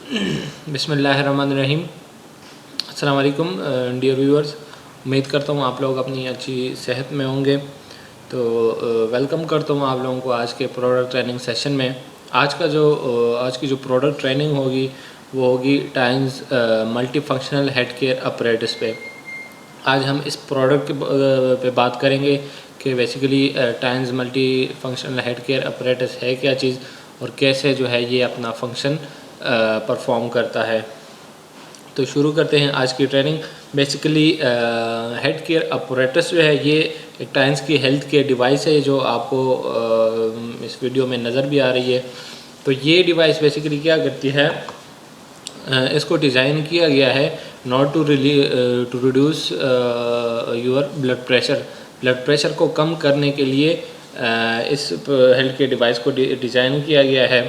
बिस्मिल्लाहिर्रहमानिर्रहीम। अस्सलाम वालेकुम डियर व्यूअर्स, उम्मीद करता हूँ आप लोग अपनी अच्छी सेहत में होंगे। तो वेलकम करता हूँ आप लोगों को आज के प्रोडक्ट ट्रेनिंग सेशन में। आज की जो प्रोडक्ट ट्रेनिंग होगी वो होगी tines multi functional head care apparatus पे। आज हम इस प्रोडक्ट पे बात करेंगे कि basically tines multi functional head care apparatus है क्या चीज़ और कैसे जो है ये अपना फंक्शन परफॉर्म करता है। तो शुरू करते हैं आज की training. Basically head care apparatus जो है ये एक टाइन्स की हेल्थ केयर डिवाइस है जो आपको इस वीडियो में नज़र भी आ रही है। तो ये डिवाइस बेसिकली क्या करती है, इसको डिज़ाइन किया गया है not to reduce your blood pressure को कम करने के लिए इस हेल्थ केयर डिवाइस को डिज़ाइन किया गया है।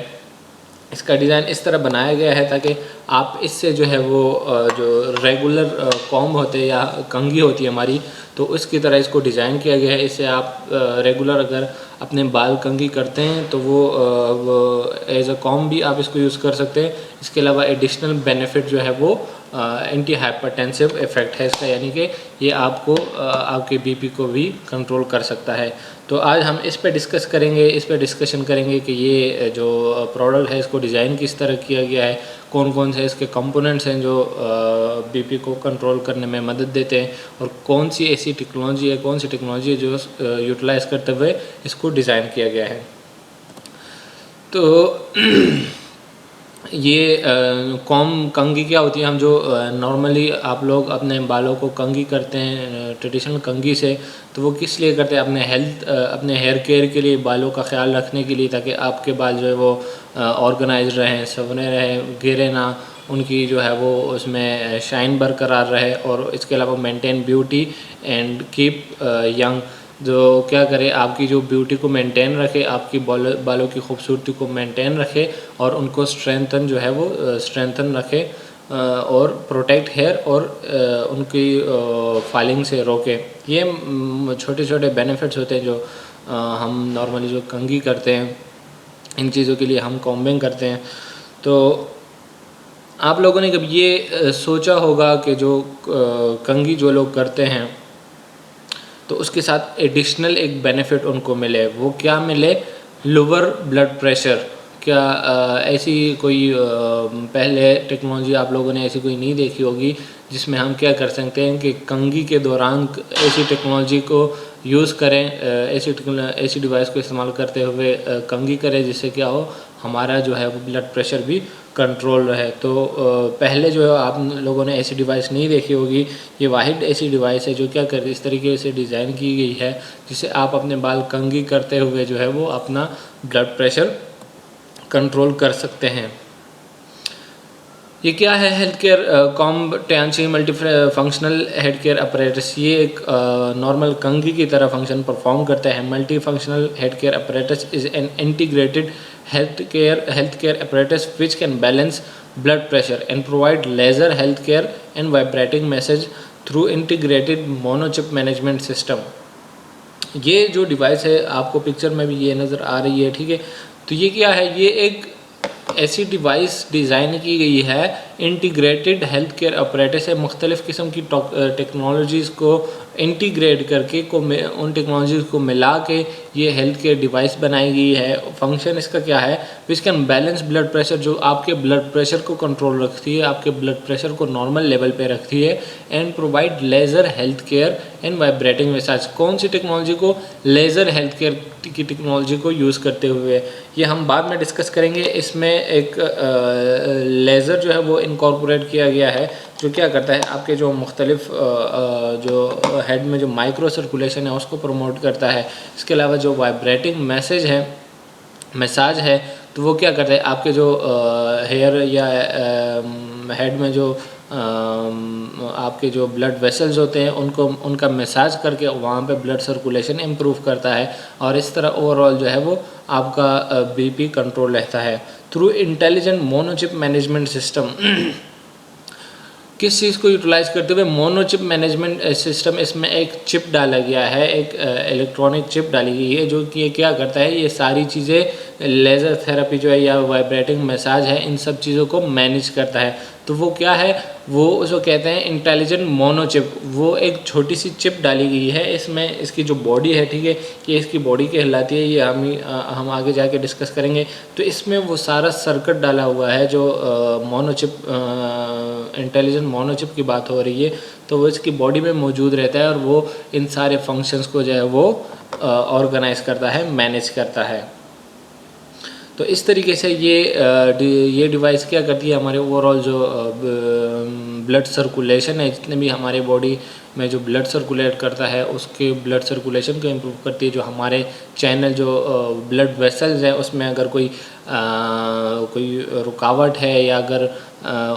इसका डिज़ाइन इस तरह बनाया गया है ताकि आप इससे जो है वो जो रेगुलर कॉम्ब होते हैं या कंघी होती है हमारी, तो उसकी तरह इसको डिज़ाइन किया गया है। इससे आप रेगुलर अगर अपने बाल कंघी करते हैं तो वो एज अ कॉम्ब भी आप इसको यूज़ कर सकते हैं। इसके अलावा एडिशनल बेनिफिट जो है वो एंटी हाइपरटेंसिव इफ़ेक्ट है इसका, यानी कि ये आपको आपके बीपी को भी कंट्रोल कर सकता है। तो आज हम इस पे डिस्कशन करेंगे कि ये जो प्रोडक्ट है इसको डिज़ाइन किस तरह किया गया है, कौन कौन से इसके कंपोनेंट्स हैं जो बीपी को कंट्रोल करने में मदद देते हैं और कौन सी ऐसी टेक्नोलॉजी है जो यूटिलाइज़ करते हुए इसको डिज़ाइन किया गया है। तो ये कंघी क्या होती है, हम जो नॉर्मली आप लोग अपने बालों को कंघी करते हैं ट्रेडिशनल कंघी से, तो वो किस लिए करते हैं, अपने हेयर केयर के लिए, बालों का ख्याल रखने के लिए, ताकि आपके बाल जो है वो ऑर्गेनाइज रहें, संवरे रहें, गिरे ना, उनकी जो है वो उसमें शाइन बरकरार रहे और इसके अलावा maintain beauty and keep young, जो क्या करे आपकी जो ब्यूटी को मेंटेन रखे, आपकी बालों की खूबसूरती को मेंटेन रखे और उनको स्ट्रेंथन रखे और प्रोटेक्ट हेयर और उनकी फॉलिंग से रोके। ये छोटे छोटे बेनिफिट्स होते हैं जो हम नॉर्मली जो कंघी करते हैं, इन चीज़ों के लिए हम कॉम्बिंग करते हैं। तो आप लोगों ने कभी ये सोचा होगा कि जो कंघी जो लोग करते हैं तो उसके साथ एडिशनल एक बेनिफिट उनको मिले, वो क्या मिले, लोअर ब्लड प्रेशर। क्या ऐसी कोई पहले टेक्नोलॉजी आप लोगों ने ऐसी कोई नहीं देखी होगी जिसमें हम क्या कर सकते हैं कि कंघी के दौरान ऐसी टेक्नोलॉजी को यूज़ करें, ऐसी डिवाइस को इस्तेमाल करते हुए कंघी करें जिससे क्या हो, हमारा जो है वो ब्लड प्रेशर भी कंट्रोल रहे। तो पहले जो है आप लोगों ने ऐसी डिवाइस नहीं देखी होगी। ये वाहिद ऐसी डिवाइस है जो क्या कर इस तरीके से डिज़ाइन की गई है जिससे आप अपने बाल कंघी करते हुए जो है वो अपना ब्लड प्रेशर कंट्रोल कर सकते हैं। ये क्या है, health care comb tines multi functional head care apparatus. ये एक नॉर्मल कंघी की तरह फंक्शन परफॉर्म करता है। Multi functional head care apparatus is an integrated health care apparatus which can balance blood pressure and provide laser health care and vibrating message through integrated monochip management system। ये जो device है आपको picture में भी ये नज़र आ रही है, ठीक है। तो ये क्या है, ये एक ऐसी डिवाइस डिज़ाइन की गई है, इंटीग्रेटेड हेल्थ केयर अपरेटस है। मुख्तलिफ़ किस्म की टेक्नोलॉजीज़ को इंटीग्रेट करके उन टेक्नोलॉजीज़ को मिला के ये हेल्थ केयर डिवाइस बनाई गई है। फंक्शन इसका क्या है, which can balance blood pressure, जो आपके ब्लड प्रेशर को कंट्रोल रखती है, आपके ब्लड प्रेशर को नॉर्मल लेवल पे रखती है। And provide laser health care and vibrating message. कौन सी टेक्नोलॉजी को, लेज़र हेल्थ केयर की टेक्नोलॉजी को यूज़ करते हुए, ये हम बाद में डिस्कस करेंगे। इसमें एक लेज़र जो है वो इनकॉर्पोरेट किया गया है जो क्या करता है, आपके जो मुख्तलिफ जो हेड में जो माइक्रो सर्कुलेशन है उसको प्रमोट करता है। इसके अलावा जो वाइब्रेटिंग मैसाज है तो वो क्या करता है, आपके जो हेयर या हेड में जो आपके जो ब्लड वेसल्स होते हैं उनका मैसाज करके वहाँ पे ब्लड सर्कुलेशन इम्प्रूव करता है और इस तरह ओवरऑल जो है वो आपका बीपी कंट्रोल रहता है थ्रू इंटेलिजेंट मोनोचिप मैनेजमेंट सिस्टम। किस चीज़ को यूटिलाइज़ करते हुए मोनो चिप मैनेजमेंट सिस्टम, इसमें एक चिप डाला गया है, एक इलेक्ट्रॉनिक चिप डाली गई है जो कि ये क्या करता है, ये सारी चीज़ें लेज़र थेरेपी जो है या वाइब्रेटिंग मसाज है, इन सब चीज़ों को मैनेज करता है। तो वो क्या है, वो उसको कहते हैं इंटेलिजेंट मोनो चिप। वो एक छोटी सी चिप डाली गई है इसमें, इसकी जो बॉडी है, ठीक है, ये इसकी बॉडी कहलाती है, ये हम आगे जाके डिस्कस करेंगे। तो इसमें वो सारा सर्किट डाला हुआ है जो mono chip, intelligent mono chip की बात हो रही है, तो वो इसकी बॉडी में मौजूद रहता है और वो इन सारे फंक्शंस को जो है वो ऑर्गेनाइज करता है, मैनेज करता है। तो इस तरीके से ये डिवाइस क्या करती है, हमारे ओवरऑल जो ब्लड सर्कुलेशन है, जितने भी हमारे बॉडी में जो ब्लड सर्कुलेट करता है उसके ब्लड सर्कुलेशन को इम्प्रूव करती है। जो हमारे चैनल जो ब्लड वेसल्स हैं उसमें अगर कोई रुकावट है या अगर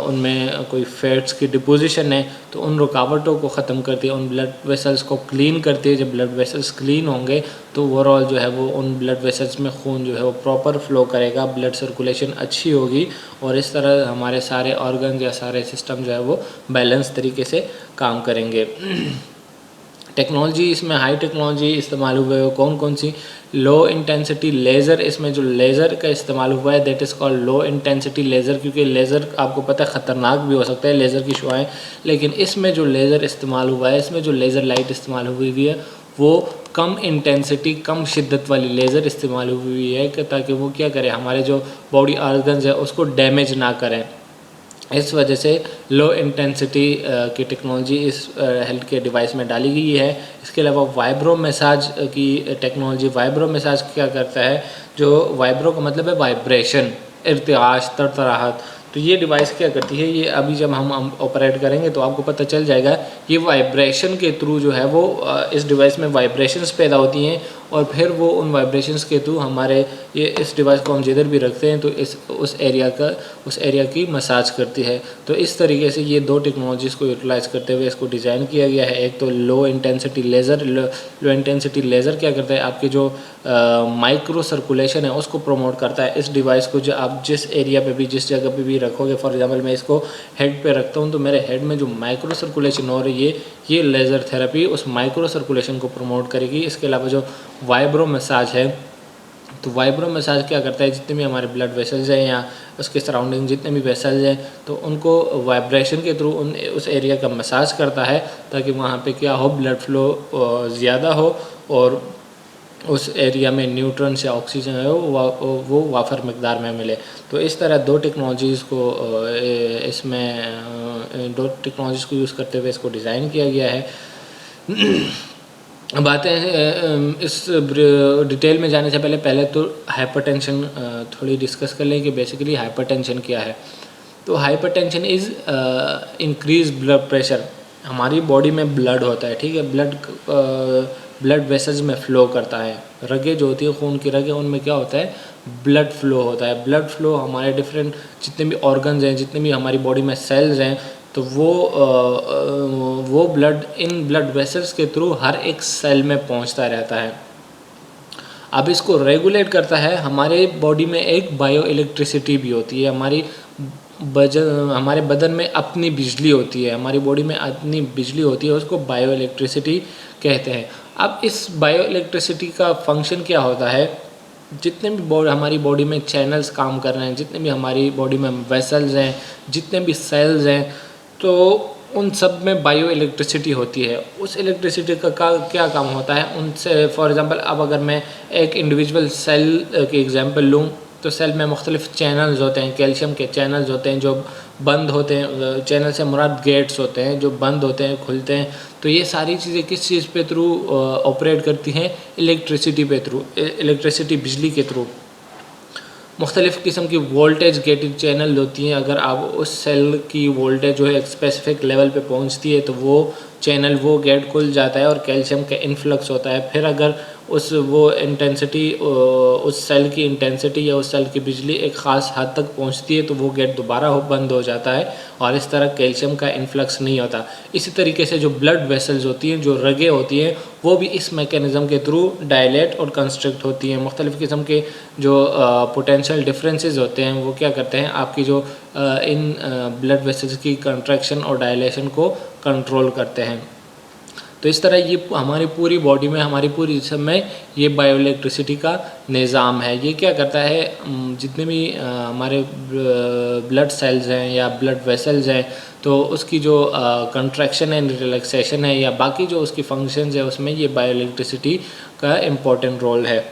उनमें कोई फैट्स की डिपोजिशन है तो उन रुकावटों को ख़त्म करती है, उन ब्लड वेसल्स को क्लीन करती है। जब ब्लड वेसल्स क्लीन होंगे तो ओवरऑल जो है वो उन ब्लड वेसल्स में खून जो है वो प्रॉपर फ्लो करेगा, ब्लड सर्कुलेशन अच्छी होगी और इस तरह हमारे सारे ऑर्गन या सारे सिस्टम जो है वो बैलेंस तरीके से काम करेंगे। टेक्नोलॉजी इसमें हाई टेक्नोलॉजी इस्तेमाल हुए हो, कौन कौन सी, लो इंटेंसिटी लेज़र, इसमें जो लेज़र का इस्तेमाल हुआ है that is called low intensity laser, क्योंकि लेज़र आपको पता है ख़तरनाक भी हो सकता है लेज़र की शुआएँ, लेकिन इसमें जो लेज़र इस्तेमाल हुआ है, इसमें जो लेज़र लाइट इस्तेमाल हुई हुई है वो कम इंटेंसिटी कम शिद्दत वाली लेज़र इस्तेमाल हुई हुई है कि ताकि वो क्या करे, हमारे जो बॉडी ऑर्गन्स है उसको डैमेज ना करें। इस वजह से लो इंटेंसिटी की टेक्नोलॉजी इस हेल्थ केयर डिवाइस में डाली गई है। इसके अलावा वाइब्रो मसाज की टेक्नोलॉजी, वाइब्रो मसाज क्या करता है, जो वाइब्रो का मतलब है वाइब्रेशन, इर्तिआश, तरतराहट। तो ये डिवाइस क्या करती है, ये अभी जब हम ऑपरेट करेंगे तो आपको पता चल जाएगा, ये वाइब्रेशन के थ्रू जो है वो इस डिवाइस में वाइब्रेशंस पैदा होती हैं और फिर वो उन वाइब्रेशंस के थ्रू हमारे ये इस डिवाइस को हम जिधर भी रखते हैं तो उस एरिया की मसाज करती है। तो इस तरीके से ये दो टेक्नोलॉजीज़ को यूटिलाइज़ करते हुए इसको डिज़ाइन किया गया है। एक तो लो इंटेंसिटी लेज़र, लो इंटेंसिटी लेज़र क्या करता है, आपके जो माइक्रो सर्कुलेशन है उसको प्रमोट करता है। इस डिवाइस को जो आप जिस एरिया पे भी, जिस जगह पे भी रखोगे, फॉर एग्जांपल मैं इसको हेड पे रखता हूँ तो मेरे हेड में जो माइक्रो सर्कुलेशन हो रही है, ये लेज़र थेरेपी उस माइक्रो सर्कुलेशन को प्रमोट करेगी। इसके अलावा जो वाइब्रो मसाज है, तो वाइब्रो मसाज क्या करता है, जितने भी हमारे ब्लड वेसल्स हैं या उसके सराउंडिंग जितने भी वेसल्स हैं तो उनको वाइब्रेशन के थ्रू उस एरिया का मसाज करता है ताकि वहाँ पे क्या हो, ब्लड फ्लो ज़्यादा हो और उस एरिया में न्यूट्रॉन्स या ऑक्सीजन है वो वाफर मकदार में मिले। तो इस तरह दो टेक्नोलॉजीज़ को यूज़ करते हुए इसको डिज़ाइन किया गया है। बातें इस डिटेल में जाने से पहले तो हाइपरटेंशन थोड़ी डिस्कस कर लें कि बेसिकली हाइपरटेंशन क्या है। तो hypertension is increase blood pressure. हमारी बॉडी में ब्लड होता है, ठीक है, ब्लड वेसल्स में फ़्लो करता है, रगें जो होती है खून की रगें, उनमें क्या होता है, ब्लड फ्लो होता है। ब्लड फ्लो हमारे डिफरेंट जितने भी ऑर्गन्स हैं, जितने भी हमारी बॉडी में सेल्स हैं, तो वो ब्लड इन ब्लड वेसल्स के थ्रू हर एक सेल में पहुंचता रहता है। अब इसको रेगुलेट करता है, हमारे बॉडी में एक बायो इलेक्ट्रिसिटी भी होती है, हमारे बदन में अपनी बिजली होती है, हमारी बॉडी में अपनी बिजली होती है, उसको बायो इलेक्ट्रिसिटी कहते हैं। अब इस बायो इलेक्ट्रिसिटी का फंक्शन क्या होता है, जितने भी हमारी बॉडी में चैनल्स काम कर रहे हैं, जितने भी हमारी बॉडी में वेसल्स हैं, जितने भी सेल्स हैं, तो उन सब में बायो इलेक्ट्रिसिटी होती है। उस इलेक्ट्रिसिटी का क्या काम होता है उनसे, फॉर एग्ज़ाम्पल अब अगर मैं एक इंडिविजुअल सेल की एग्ज़ाम्पल लूँ तो सेल में मुख्तलिफ चैनल्स होते हैं, कैल्शियम के चैनल्स होते हैं जो बंद होते हैं, चैनल से मुराद गेट्स होते हैं जो बंद होते हैं, खुलते हैं। तो ये सारी चीज़ें किस चीज़ पे थ्रू ऑपरेट करती हैं, इलेक्ट्रिसिटी पे थ्रू, इलेक्ट्रिसिटी बिजली के थ्रू। मुख्तलिफ़ किस्म की वोल्टेज गेटेड चैनल होती हैं, अगर आप उस सेल की वोल्टेज जो है एक स्पेसिफिक लेवल पे पहुंचती है तो वो चैनल, वो गेट खुल जाता है और कैल्शियम का इन्फ्लक्स होता है। फिर अगर वो इंटेंसिटी, उस सेल की इंटेंसिटी या उस सेल की बिजली एक ख़ास हद तक पहुंचती है तो वो गेट दोबारा बंद हो जाता है और इस तरह कैल्शियम का इन्फ्लक्स नहीं होता। इसी तरीके से जो ब्लड वेसल्स होती हैं, जो रगें होती हैं, वो भी इस मैकेनिज़्म के थ्रू डायलेट और कंस्ट्रिक्ट होती हैं। मुख्तलिफ़ किस्म के जो पोटेंशियल डिफरेंसेस होते हैं वो क्या करते हैं, आपकी जो इन ब्लड वेसल्स की कंट्रैक्शन और डायलेशन को कंट्रोल करते हैं। तो इस तरह ये हमारी पूरी बॉडी में, हमारी पूरी जिस्म में ये बायोइलेक्ट्रिसिटी का निज़ाम है। ये क्या करता है, जितने भी हमारे ब्लड सेल्स हैं या ब्लड वेसल्स हैं, तो उसकी जो कंट्रैक्शन एंड रिलैक्सेशन है या बाकी जो उसकी फंक्शंस है, उसमें ये बायोइलेक्ट्रिसिटी का इम्पोर्टेंट रोल है।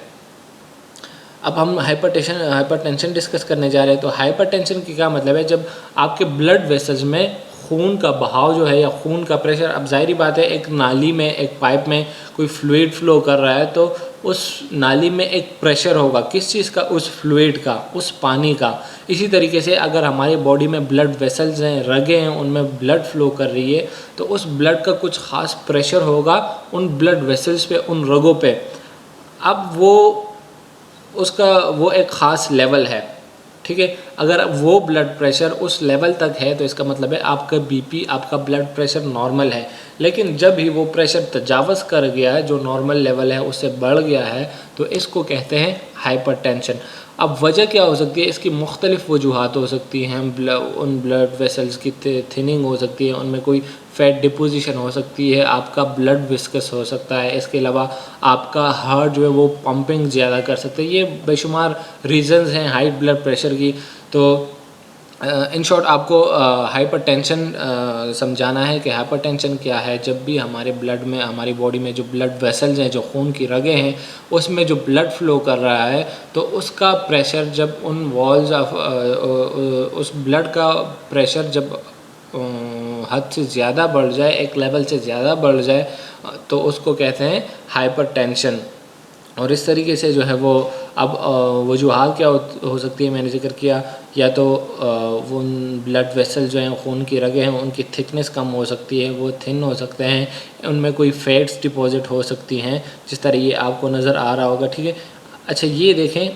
अब हम हाइपरटेंशन डिस्कस करने जा रहे हैं। तो हाइपरटेंशन की क्या मतलब है, जब आपके ब्लड वेसल्स में खून का बहाव जो है या खून का प्रेशर, अब ज़ाहिरी बात है एक नाली में, एक पाइप में कोई फ्लूइड फ्लो कर रहा है तो उस नाली में एक प्रेशर होगा, किस चीज़ का, उस फ्लूइड का, उस पानी का। इसी तरीके से अगर हमारी बॉडी में ब्लड वेसल्स हैं, रगें हैं, उनमें ब्लड फ्लो कर रही है तो उस ब्लड का कुछ ख़ास प्रेशर होगा उन ब्लड वेसल्स पे, उन रगों पे। अब वो एक ख़ास लेवल है, ठीक है। अगर वो ब्लड प्रेशर उस लेवल तक है तो इसका मतलब है आपका बीपी, आपका ब्लड प्रेशर नॉर्मल है। लेकिन जब ही वो प्रेशर तजावज़ कर गया है, जो नॉर्मल लेवल है उससे बढ़ गया है, तो इसको कहते हैं हाइपरटेंशन। अब वजह क्या हो सकती है, इसकी मुख्तलिफ़ वजूहात हो सकती हैं। उन ब्लड वेसल्स की थिनिंग हो सकती है, उनमें कोई फैट डिपोजिशन हो सकती है, आपका ब्लड विस्कस हो सकता है, इसके अलावा आपका हार्ट जो है वो पंपिंग ज़्यादा कर सकते हैं। ये बेशुमार रीज़न्स हैं हाई ब्लड प्रेशर की। तो इन शॉर्ट आपको हाइपरटेंशन समझाना है कि हाइपरटेंशन क्या है। जब भी हमारे ब्लड में, हमारी बॉडी में जो ब्लड वेसल्स हैं, जो खून की रगें हैं, उसमें जो ब्लड फ्लो कर रहा है तो उसका प्रेशर जब उन वॉल्स ऑफ उस ब्लड का प्रेशर जब हद से ज़्यादा बढ़ जाए, एक लेवल से ज़्यादा बढ़ जाए, तो उसको कहते हैं हाइपरटेंशन। और इस तरीके से जो है वो अब वजूहात क्या हो सकती है, मैंने जिक्र किया, या तो वो ब्लड वेसल जो हैं, खून की रगें हैं, उनकी थिकनेस कम हो सकती है, वो थिन हो सकते हैं, उनमें कोई फैट्स डिपॉजिट हो सकती हैं, जिस तरह ये आपको नज़र आ रहा होगा, ठीक है। अच्छा ये देखें,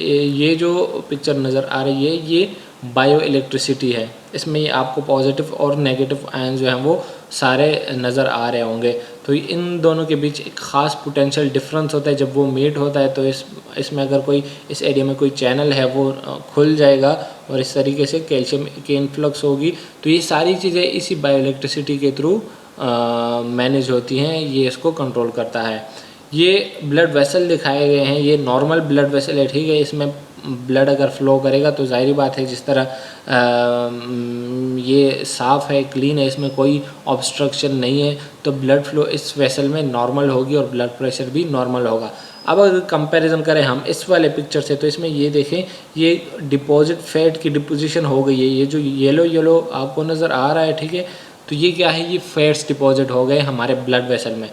ये जो पिक्चर नज़र आ रही है ये बायो इलेक्ट्रिसिटी है। इसमें ये आपको पॉजिटिव और नेगेटिव आयन जो हैं वो सारे नज़र आ रहे होंगे। तो इन दोनों के बीच एक ख़ास पोटेंशियल डिफरेंस होता है। जब वो मीट होता है तो इसमें अगर कोई इस एरिया में कोई चैनल है वो खुल जाएगा और इस तरीके से कैल्शियम की इन्फ्लक्स होगी। तो ये सारी चीज़ें इसी बायो इलेक्ट्रिसिटी के थ्रू मैनेज होती हैं, ये इसको कंट्रोल करता है। ये ब्लड वेसल दिखाए गए हैं, ये नॉर्मल ब्लड वेसल है, ठीक है। इसमें ब्लड अगर फ़्लो करेगा तो ज़ाहिर बात है जिस तरह ये साफ़ है, क्लीन है, इसमें कोई ऑब्स्ट्रक्शन नहीं है, तो ब्लड फ़्लो इस वेसल में नॉर्मल होगी और ब्लड प्रेशर भी नॉर्मल होगा। अब अगर कंपैरिजन करें हम इस वाले पिक्चर से, तो इसमें ये देखें, ये डिपॉजिट फैट की डिपोजिशन हो गई है। ये जो येलो आपको नज़र आ रहा है, ठीक है, तो ये क्या है, ये फैट्स डिपॉजिट हो गए हमारे ब्लड वेसल में।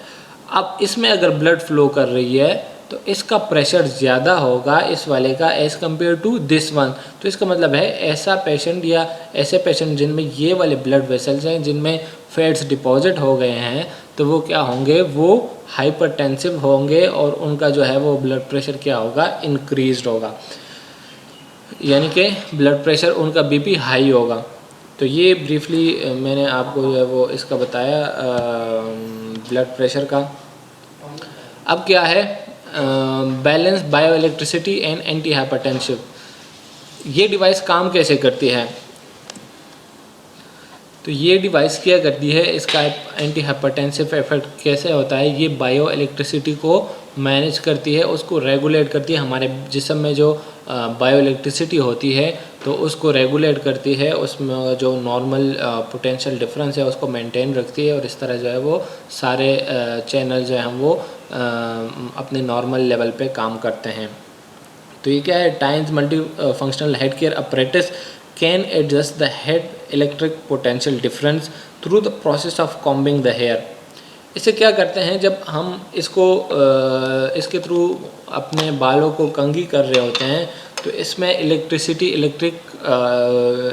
अब इसमें अगर ब्लड फ़्लो कर रही है तो इसका प्रेशर ज़्यादा होगा इस वाले का as compare to this one. तो इसका मतलब है ऐसा पेशेंट या ऐसे पेशेंट जिनमें ये वाले ब्लड वेसल्स हैं, जिनमें फैट्स डिपॉजिट हो गए हैं, तो वो क्या होंगे, वो हाइपरटेंसिव होंगे और उनका जो है वो ब्लड प्रेशर क्या होगा, इंक्रीज़ होगा, यानी कि ब्लड प्रेशर, उनका बीपी हाई होगा। तो ये ब्रीफली मैंने आपको जो है वो इसका बताया ब्लड प्रेशर का। अब क्या है, balance bio electricity and anti hypertensive. ये डिवाइस काम कैसे करती है, तो ये डिवाइस क्या करती है, इसका एंटी हाइपरटेंसिव इफेक्ट कैसे होता है, ये बायो इलेक्ट्रिसिटी को मैनेज करती है, उसको रेगुलेट करती है। हमारे जिस्म में जो बायो इलेक्ट्रिसिटी होती है तो उसको रेगुलेट करती है, उसमें जो नॉर्मल पोटेंशियल डिफरेंस है उसको मेंटेन रखती है और इस तरह जो है वो सारे चैनल जो हैं वो अपने नॉर्मल लेवल पे काम करते हैं। तो ये क्या है, times multi functional head care apparatus can adjust the head electric potential difference through the process of combing the hair. इससे क्या करते हैं, जब हम इसके थ्रू अपने बालों को कंघी कर रहे होते हैं तो इसमें इलेक्ट्रिक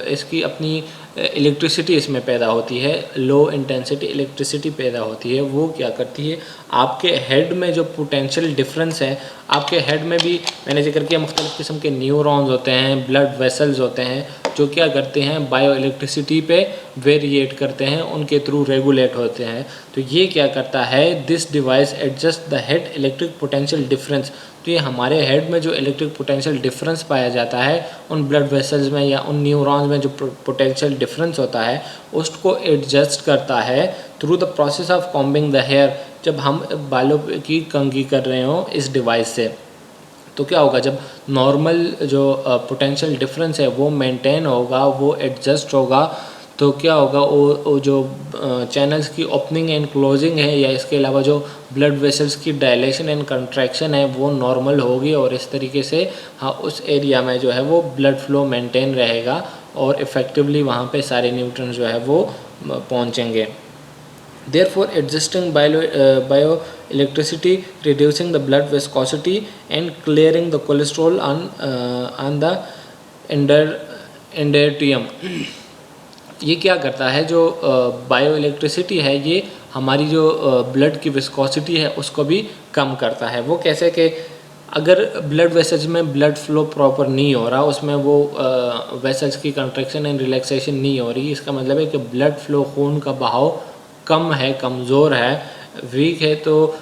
इसकी अपनी इलेक्ट्रिसिटी इसमें पैदा होती है, लो इंटेंसिटी इलेक्ट्रिसिटी पैदा होती है। वो क्या करती है, आपके हेड में जो पोटेंशियल डिफरेंस है, आपके हेड में भी मैंने जिक्र किया मुख्तलिफ़ किस्म के न्यूरॉन्स होते हैं, ब्लड वेसल्स होते हैं, जो क्या करते हैं बायो इलेक्ट्रिसिटी पे वेरिएट करते हैं, उनके थ्रू रेगुलेट होते हैं। तो ये क्या करता है, this device adjust the head electric potential difference. तो ये हमारे हेड में जो इलेक्ट्रिक पोटेंशियल डिफरेंस पाया जाता है उन ब्लड वेसल्स में या उन न्यूरॉन्स में जो पोटेंशियल डिफरेंस होता है उसको एडजस्ट करता है through the process of combing the hair. जब हम बालों की कंघी कर रहे हो इस डिवाइस से, तो क्या होगा, जब नॉर्मल जो पोटेंशियल डिफरेंस है वो मेंटेन होगा, वो एडजस्ट होगा, तो क्या होगा, वो जो चैनल्स की ओपनिंग एंड क्लोजिंग है या इसके अलावा जो ब्लड वेसल्स की डायलेशन एंड कंट्रैक्शन है वो नॉर्मल होगी, और इस तरीके से हाँ उस एरिया में जो है वो ब्लड फ्लो मेंटेन रहेगा और इफ़ेक्टिवली वहाँ पे सारे न्यूट्रिएंट्स जो है वो पहुँचेंगे। Therefore, adjusting bioelectricity, reducing the blood viscosity and clearing the cholesterol on the endothelium। ये क्या करता है, जो बायो इलेक्ट्रिसिटी है ये हमारी जो ब्लड की विस्कोसिटी है उसको भी कम करता है। वो कैसे कि अगर ब्लड वेसल्स में ब्लड फ्लो प्रॉपर नहीं हो रहा, उसमें वो वेसल्स की कंट्रैक्शन एंड रिलैक्सेशन नहीं हो रही, इसका मतलब है कि ब्लड फ्लो, खून का बहाव कम है, कमज़ोर है, वीक है, तो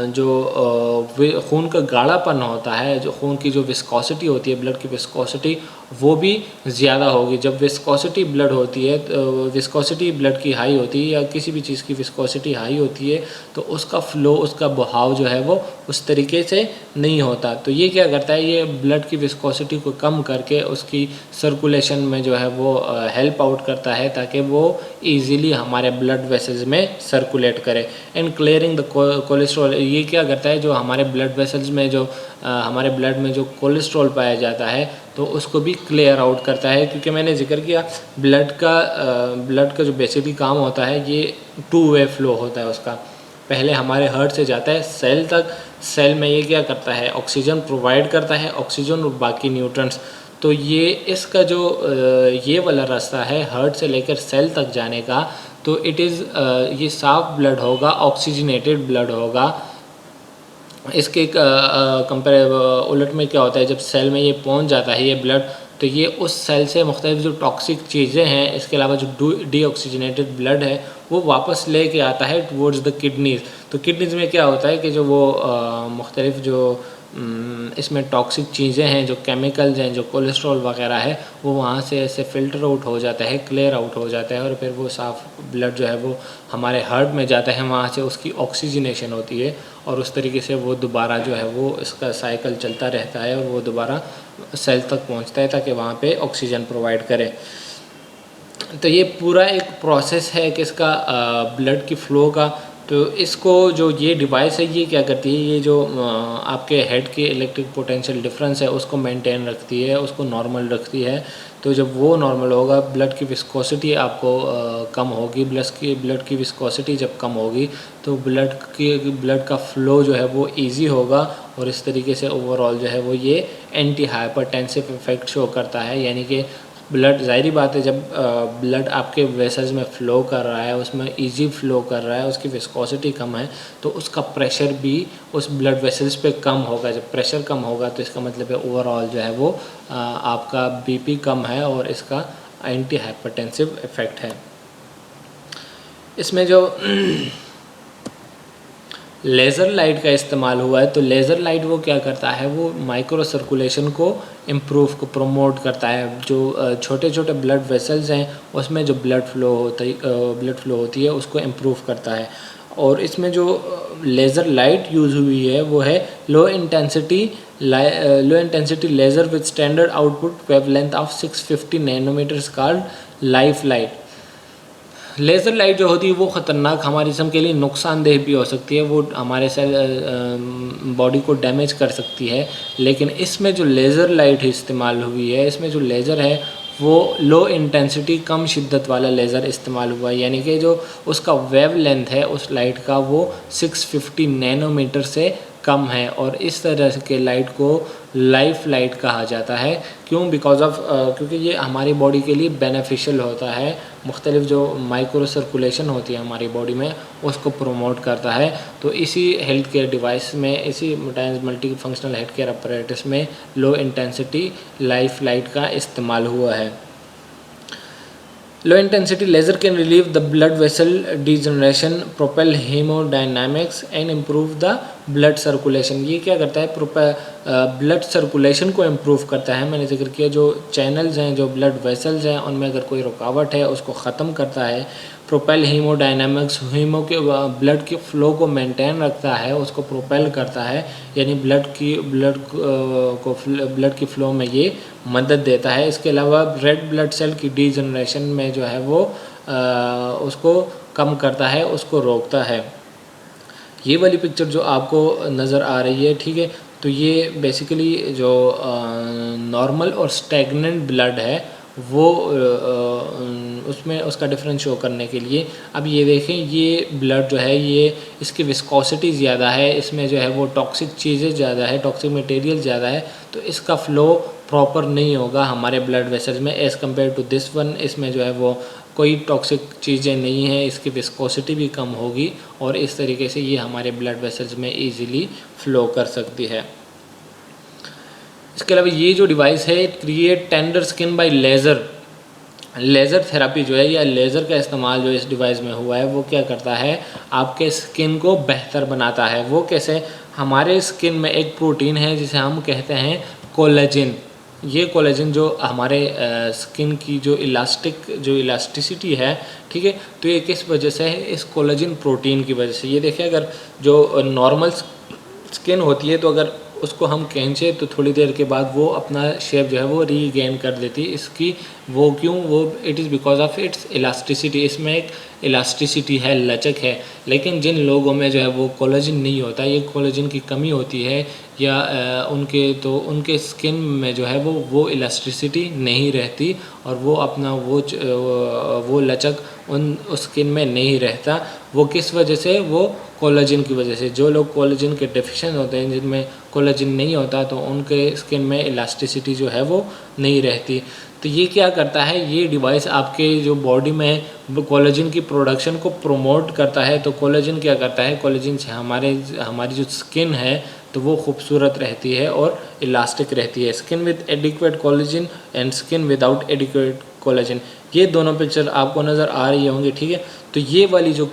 जो खून का गाढ़ापन होता है, जो खून की जो विस्कोसिटी होती है, ब्लड की विस्कोसिटी, वो भी ज़्यादा होगी। जब विस्कोसिटी ब्लड होती है, तो विस्कोसिटी ब्लड की हाई होती है या किसी भी चीज़ की विस्कोसिटी हाई होती है, तो उसका फ़्लो, उसका बहाव जो है वो उस तरीके से नहीं होता। तो ये क्या करता है, ये ब्लड की विस्कोसिटी को कम करके उसकी सर्कुलेशन में जो है वो हेल्प आउट करता है, ताकि वो ईज़िली हमारे ब्लड वेसल्स में सर्कुलेट करे। एंड क्लियरिंग द कोलेस्ट्रॉल, ये क्या करता है, जो हमारे ब्लड वेसल्स में जो हमारे ब्लड में जो कोलेस्ट्रॉल पाया जाता है तो उसको भी क्लियर आउट करता है। क्योंकि मैंने जिक्र किया ब्लड का जो बेसिकली काम होता है, ये 2 वे फ्लो होता है उसका। पहले हमारे हार्ट से जाता है सेल तक, सेल में ये क्या करता है, ऑक्सीजन प्रोवाइड करता है, ऑक्सीजन और बाकी न्यूट्रिएंट्स। तो ये इसका जो ये वाला रास्ता है हार्ट से लेकर सेल तक जाने का, तो इट इज़ ये साफ ब्लड होगा, ऑक्सीजनेटेड ब्लड होगा। इसके कंपेयर उलट में क्या होता है, जब सेल में ये पहुंच जाता है ये ब्लड, तो ये उस सेल से मुख्तलिफ जो टॉक्सिक चीज़ें हैं, इसके अलावा जो डीऑक्सीजनेटेड ब्लड है वो वापस लेके आता है टुवर्ड्स द किडनीज़। तो किडनीज़ में क्या होता है कि जो वो मुख्तलिफ जो इसमें टॉक्सिक चीज़ें हैं, जो केमिकल्स हैं, जो कोलेस्ट्रॉल वगैरह है, वो वहाँ से ऐसे फ़िल्टर आउट हो जाता है, क्लियर आउट हो जाता है, और फिर वो साफ़ ब्लड जो है वो हमारे हार्ट में जाता है, वहाँ से उसकी ऑक्सीजनेशन होती है, और उस तरीके से वो दोबारा जो है वो इसका साइकिल चलता रहता है और वो दोबारा सेल तक पहुँचता है ताकि वहाँ पे ऑक्सीजन प्रोवाइड करे। तो ये पूरा एक प्रोसेस है कि इसका ब्लड की फ़्लो का। तो इसको जो ये डिवाइस है ये क्या करती है, ये जो आपके हेड के इलेक्ट्रिक पोटेंशियल डिफरेंस है उसको मेंटेन रखती है, उसको नॉर्मल रखती है। तो जब वो नॉर्मल होगा, ब्लड की विस्कोसिटी आपको कम होगी, ब्लड की विस्कोसिटी जब कम होगी तो ब्लड का फ़्लो जो है वो इजी होगा, और इस तरीके से ओवरऑल जो है वो ये एंटी हाइपरटेंसिव इफ़ेक्ट शो करता है। यानी कि ब्लड, ज़ाहिरी बात है, जब ब्लड आपके वेसल्स में फ़्लो कर रहा है, उसमें इजी फ़्लो कर रहा है, उसकी विस्कोसिटी कम है, तो उसका प्रेशर भी उस ब्लड वेसल्स पे कम होगा। जब प्रेशर कम होगा तो इसका मतलब है ओवरऑल जो है वो आपका बीपी कम है, और इसका एंटी हाइपरटेंसिव इफ़ेक्ट है। इसमें जो लेज़र लाइट का इस्तेमाल हुआ है, तो लेज़र लाइट वो क्या करता है, वो माइक्रो सर्कुलेशन को इम्प्रूव को प्रमोट करता है। जो छोटे छोटे ब्लड वेसल्स हैं उसमें जो ब्लड फ्लो होती है उसको इम्प्रूव करता है। और इसमें जो लेज़र लाइट यूज़ हुई है वो है low intensity laser with standard output wavelength of 650 nanometres called life light. Laser light जो होती है वो ख़तरनाक, हमारे जिस्म के लिए नुकसानदेह भी हो सकती है, वो हमारे बॉडी को डैमेज कर सकती है। लेकिन इसमें जो लेज़र लाइट इस्तेमाल हुई है, इसमें जो लेज़र है वो लो इंटेंसिटी, कम शिद्दत वाला लेज़र इस्तेमाल हुआ है। यानी कि जो उसका वेव लेंथ है उस लाइट का वो 650 नैनोमीटर से कम है, और इस तरह के लाइट को लाइफ लाइट कहा जाता है। क्यों? बिकॉज ऑफ क्योंकि ये हमारी बॉडी के लिए बेनिफिशियल होता है, मुख्तलिफ जो माइक्रो सर्कुलेशन होती है हमारी बॉडी में उसको प्रमोट करता है। तो इसी हेल्थ केयर डिवाइस में, इसी multi functional health care apparatus में लो इंटेंसिटी लाइफ लाइट का इस्तेमाल हुआ है। Low intensity laser can relieve the blood vessel degeneration, propel hemodynamics and improve the blood circulation। ये क्या करता है? ब्लड सर्कुलेशन को इम्प्रूव करता है। मैंने जिक्र किया जो चैनल्स हैं, जो ब्लड वेसल्स हैं, उनमें अगर कोई रुकावट है उसको ख़त्म करता है। प्रोपेल हीमोडायनामिक्स, हीमो के ब्लड के फ़्लो को मेंटेन रखता है, उसको प्रोपेल करता है, यानी ब्लड की फ़्लो में ये मदद देता है। इसके अलावा रेड ब्लड सेल की डीजनरेशन में जो है वो उसको कम करता है, उसको रोकता है। ये वाली पिक्चर जो आपको नज़र आ रही है, ठीक है, तो ये बेसिकली जो नॉर्मल और स्टैग्नेंट ब्लड है वो उसमें उसका डिफरेंस शो करने के लिए, अब ये देखें, ये ब्लड जो है ये इसकी विस्कोसिटी ज़्यादा है, इसमें जो है वो टॉक्सिक चीज़ें ज़्यादा है, टॉक्सिक मटेरियल ज़्यादा है, तो इसका फ़्लो प्रॉपर नहीं होगा हमारे ब्लड वेसल्स में as compare to this one. इसमें जो है वो कोई टॉक्सिक चीज़ें नहीं हैं, इसकी विस्कोसिटी भी कम होगी और इस तरीके से ये हमारे ब्लड वेसल्स में ईज़िली फ़्लो कर सकती है। इसके अलावा ये जो डिवाइस है, create tender skin bye laser therapy जो है या लेज़र का इस्तेमाल जो इस डिवाइस में हुआ है वो क्या करता है, आपके स्किन को बेहतर बनाता है। वो कैसे? हमारे स्किन में एक प्रोटीन है जिसे हम कहते हैं कोलेजिन। ये कोलेजन जो हमारे स्किन की जो इलास्टिसिटी है, ठीक है, तो ये किस वजह से है? इस कोलेजन प्रोटीन की वजह से। ये देखिए, अगर जो नॉर्मल स्किन होती है तो अगर उसको हम खींचे तो थोड़ी देर के बाद वो अपना शेप जो है वो रीगेन कर लेती है। इसकी वो क्यों? वो it is because of its elasticity. इसमें एक इलास्टिसिटी है, लचक है। लेकिन जिन लोगों में जो है वो कोलेजन नहीं होता, ये कोलेजन की कमी होती है या उनके स्किन में जो है वो इलास्टिसिटी नहीं रहती और वो अपना वो लचक उस स्किन में नहीं रहता। वो किस वजह से? वो कोलेजन की वजह से। जो लोग कोलेजन के डेफिशिएंट होते हैं, जिनमें कोलेजन नहीं होता, तो उनके स्किन में इलास्टिसिटी जो है वो नहीं रहती। तो ये क्या करता है? ये डिवाइस आपके जो बॉडी में कोलेजन की प्रोडक्शन को प्रमोट करता है। तो कोलेजन क्या करता है? कोलेजन से हमारी जो स्किन है तो वो खूबसूरत रहती है और इलास्टिक रहती है। Skin with adequate collagen and skin without adequate collagen, ये दोनों पिक्चर आपको नज़र आ रही होंगी, ठीक है। तो ये वाली जो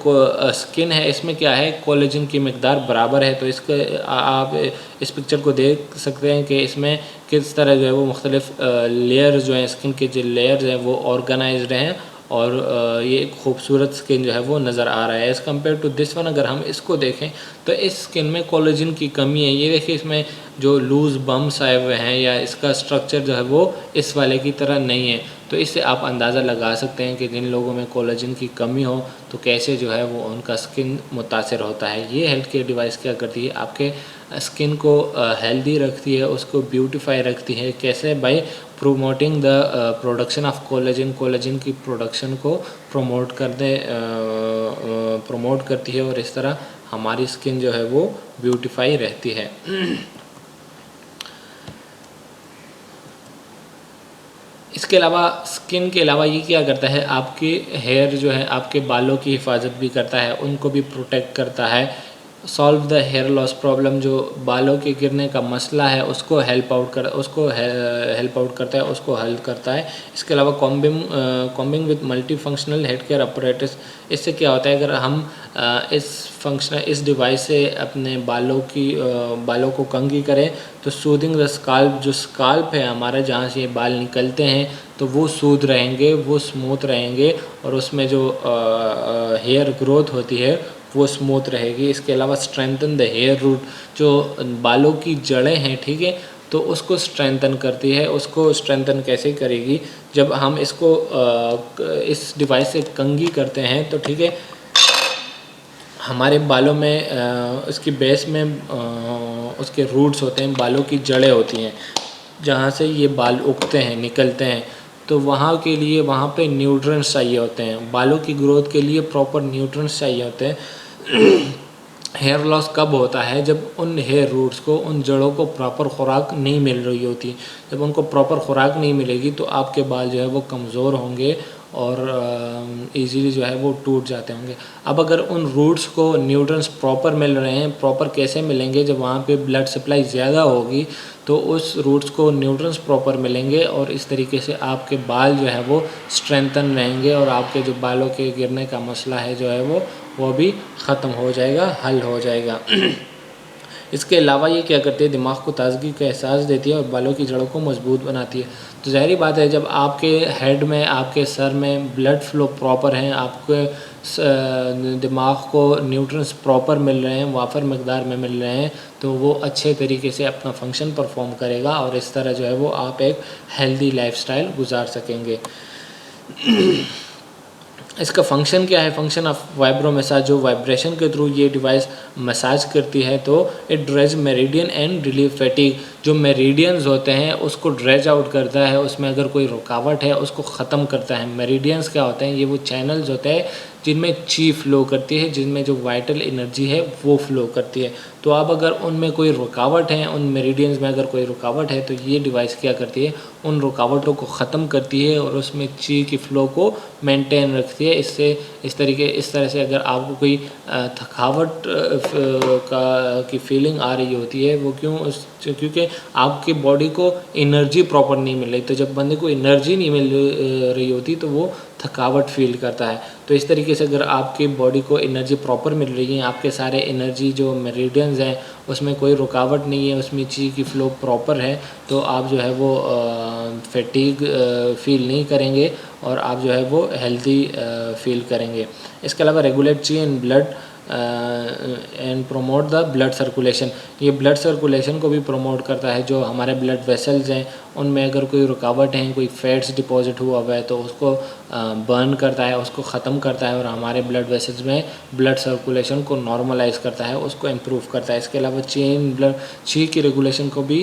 स्किन है इसमें क्या है? कोलेजन की मिकदार बराबर है। तो इसके आप इस पिक्चर को देख सकते हैं कि इसमें किस तरह जो है वो मुख्तलिफ लेयर्स जो हैं, स्किन के जो लेयर्स हैं वो ऑर्गेनाइज्ड हैं और ये एक खूबसूरत स्किन जो है वो नज़र आ रहा है as compare to this one. अगर हम इसको देखें तो इस स्किन में कोलेजन की कमी है। ये देखिए, इसमें जो लूज़ बम्प्स आए हुए हैं या इसका स्ट्रक्चर जो है वो इस वाले की तरह नहीं है। तो इससे आप अंदाज़ा लगा सकते हैं कि जिन लोगों में कोलेजन की कमी हो तो कैसे जो है वो उनका स्किन मुतासर होता है। ये हेल्थ केयर डिवाइस क्या करती है? आपके स्किन को हेल्दी रखती है, उसको ब्यूटीफाई रखती है। कैसे? By promoting the production of collagen की प्रोडक्शन को प्रमोट करती है और इस तरह हमारी स्किन जो है वो ब्यूटीफाई रहती है। इसके अलावा स्किन के अलावा ये क्या करता है? आपके हेयर जो है, आपके बालों की हिफाजत भी करता है, उनको भी प्रोटेक्ट करता है। Solve the hair loss problem, जो बालों के गिरने का मसला है उसको हेल्प आउट करता है, उसको हल करता है। इसके अलावा combing with multi functional head care apparatus, इससे क्या होता है? अगर हम इस डिवाइस से अपने बालों को कंघी करें तो सूदिंग द स्काल्प, जो स्काल्प है हमारा, जहाँ से ये बाल निकलते हैं, तो वो सूद रहेंगे, वो स्मूथ रहेंगे और उसमें जो हेयर ग्रोथ होती है वो स्मूथ रहेगी। इसके अलावा स्ट्रेंथन द हेयर रूट, जो बालों की जड़ें हैं, ठीक है, तो उसको स्ट्रेंथन करती है। उसको स्ट्रेंथन कैसे करेगी? जब हम इसको इस डिवाइस से कंघी करते हैं तो ठीक है, हमारे बालों में इसकी बेस में उसके रूट्स होते हैं, बालों की जड़ें होती हैं, जहाँ से ये बाल उगते हैं, निकलते हैं। तो वहाँ के लिए वहाँ पे न्यूट्रिएंट्स चाहिए होते हैं। बालों की ग्रोथ के लिए प्रॉपर न्यूट्रिएंट्स चाहिए होते हैं। हेयर लॉस कब होता है? जब उन हेयर रूट्स को, उन जड़ों को प्रॉपर खुराक नहीं मिल रही होती। जब उनको प्रॉपर खुराक नहीं मिलेगी तो आपके बाल जो है वो कमज़ोर होंगे और ईज़िली जो है वो टूट जाते होंगे। अब अगर उन रूट्स को न्यूट्रिएंट्स प्रॉपर मिल रहे हैं, प्रॉपर कैसे मिलेंगे? जब वहाँ पे ब्लड सप्लाई ज़्यादा होगी तो उस रूट्स को न्यूट्रिएंट्स प्रॉपर मिलेंगे और इस तरीके से आपके बाल जो है वो स्ट्रेंथन रहेंगे और आपके जो बालों के गिरने का मसला है जो है वो भी ख़त्म हो जाएगा, हल हो जाएगा। इसके अलावा ये क्या करती है? दिमाग को ताज़गी का एहसास देती है और बालों की जड़ों को मजबूत बनाती है। तो ज़ाहिर बात है, जब आपके हेड में, आपके सर में ब्लड फ्लो प्रॉपर है, आपके दिमाग को न्यूट्रिएंट्स प्रॉपर मिल रहे हैं, वाफर मकदार में मिल रहे हैं, तो वो अच्छे तरीके से अपना फंक्शन परफॉर्म करेगा और इस तरह जो है वो आप एक हेल्दी लाइफस्टाइल गुजार सकेंगे। इसका फ़ंक्शन क्या है? फ़ंक्शन ऑफ वाइब्रो मसाज, जो वाइब्रेशन के थ्रू ये डिवाइस मसाज करती है तो it dredge meridian and relieve fatigue. जो मेरिडियंस होते हैं उसको ड्रेज आउट करता है, उसमें अगर कोई रुकावट है उसको ख़त्म करता है। मेरिडियंस क्या होते हैं? ये वो चैनल्स होते हैं जिनमें ची फ्लो करती है, जिनमें जो वाइटल एनर्जी है वो फ्लो करती है। तो अब अगर उनमें कोई रुकावट है, उन मेरिडियंस में अगर कोई रुकावट है तो ये डिवाइस क्या करती है? उन रुकावटों को ख़त्म करती है और उसमें ची की फ़्लो को मेंटेन रखती है। इससे इस तरह से अगर आपको कोई थकावट की फीलिंग आ रही होती है, वो क्योंकि आपकी बॉडी को एनर्जी प्रॉपर नहीं मिल रही। तो जब बंदे को एनर्जी नहीं मिल रही होती तो वो थकावट फील करता है। तो इस तरीके से अगर आपकी बॉडी को एनर्जी प्रॉपर मिल रही है, आपके सारे एनर्जी जो मेरिडियंस हैं उसमें कोई रुकावट नहीं है, उसमें ची की फ़्लो प्रॉपर है, तो आप जो है वो फैटीग फ़ील नहीं करेंगे और आप जो है वो हेल्दी फ़ील करेंगे। इसके अलावा रेगुलेट ची in blood and promote the blood circulation. ये ब्लड सर्कुलेशन को भी प्रमोट करता है। जो हमारे ब्लड वेसल्स हैं उनमें अगर कोई रुकावट है, कोई फैट्स डिपॉजिट हुआ हुआ है तो उसको बर्न करता है, उसको ख़त्म करता है और हमारे ब्लड वेसल्स में ब्लड सर्कुलेशन को नॉर्मलाइज करता है, उसको इम्प्रूव करता है। इसके अलावा ची की रेगुलेशन को भी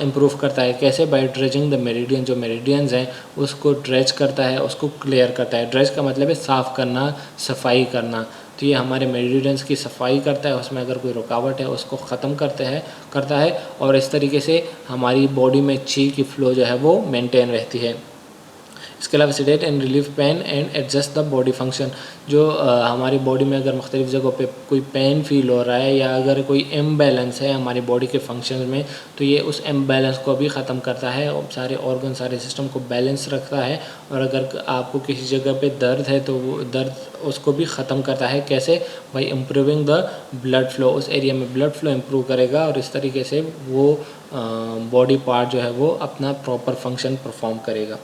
इम्प्रूव करता है। कैसे? By dredging the meridian. जो मेरिडियंस हैं उसको ड्रेज करता है, उसको क्लियर करता है। ड्रेज का मतलब है साफ़ करना, सफाई करना। तो ये हमारे मेरिडियंस की सफाई करता है, उसमें अगर कोई रुकावट है उसको ख़त्म करता है और इस तरीके से हमारी बॉडी में ची की फ़्लो जो है वो मेंटेन रहती है। इसके अलावा sedate and relief pen and adjust the body function. जो हमारी बॉडी में अगर मुख्तलिफ जगहों पे कोई पेन फील हो रहा है या अगर कोई इम्बैलेंस है हमारी बॉडी के फंक्शन में, तो ये उस इम्बैलेंस को भी ख़त्म करता है और सारे ऑर्गन, सारे सिस्टम को बैलेंस रखता है। और अगर आपको किसी जगह पे दर्द है तो वो दर्द उसको भी ख़त्म करता है। कैसे? By improving the blood flow. उस एरिया में ब्लड फ़्लो इम्प्रूव करेगा और इस तरीके से वो बॉडी पार्ट जो है वो अपना प्रॉपर फंक्शन परफॉर्म करेगा।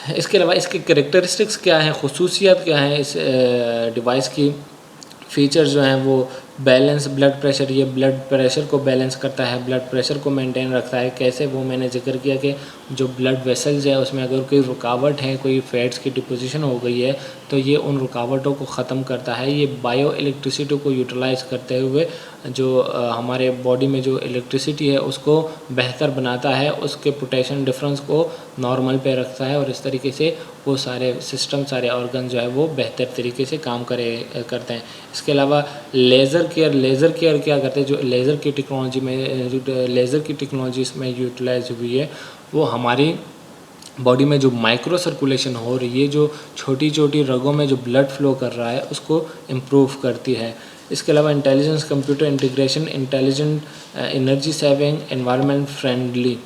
इसके अलावा इसकी कैरेक्टरिस्टिक्स क्या हैं, ख़ुसूसियत क्या हैं इस डिवाइस की? फ़ीचर्स जो हैं वो बैलेंस ब्लड प्रेशर, ये ब्लड प्रेशर को बैलेंस करता है, ब्लड प्रेशर को मेंटेन रखता है। कैसे? वो मैंने जिक्र किया कि जो ब्लड वेसल्स है उसमें अगर कोई रुकावट है, कोई फैट्स की डिपोजिशन हो गई है तो ये उन रुकावटों को ख़त्म करता है। ये बायो इलेक्ट्रिसिटी को यूटिलाइज़ करते हुए जो हमारे बॉडी में जो इलेक्ट्रिसिटी है उसको बेहतर बनाता है, उसके पोटेंशियल डिफरेंस को नॉर्मल पे रखता है और इस तरीके से वो सारे सिस्टम, सारे ऑर्गन जो है वो बेहतर तरीके से काम करते हैं। इसके अलावा लेज़र केयर क्या करते हैं? जो लेज़र की टेक्नोलॉजी इसमें यूटिलाइज हुई है वो हमारी बॉडी में जो माइक्रो सर्कुलेशन हो रही है, जो छोटी छोटी रगों में जो ब्लड फ्लो कर रहा है उसको इम्प्रूव करती है। इसके अलावा intelligence computer integration, intelligent, energy saving, environment friendly.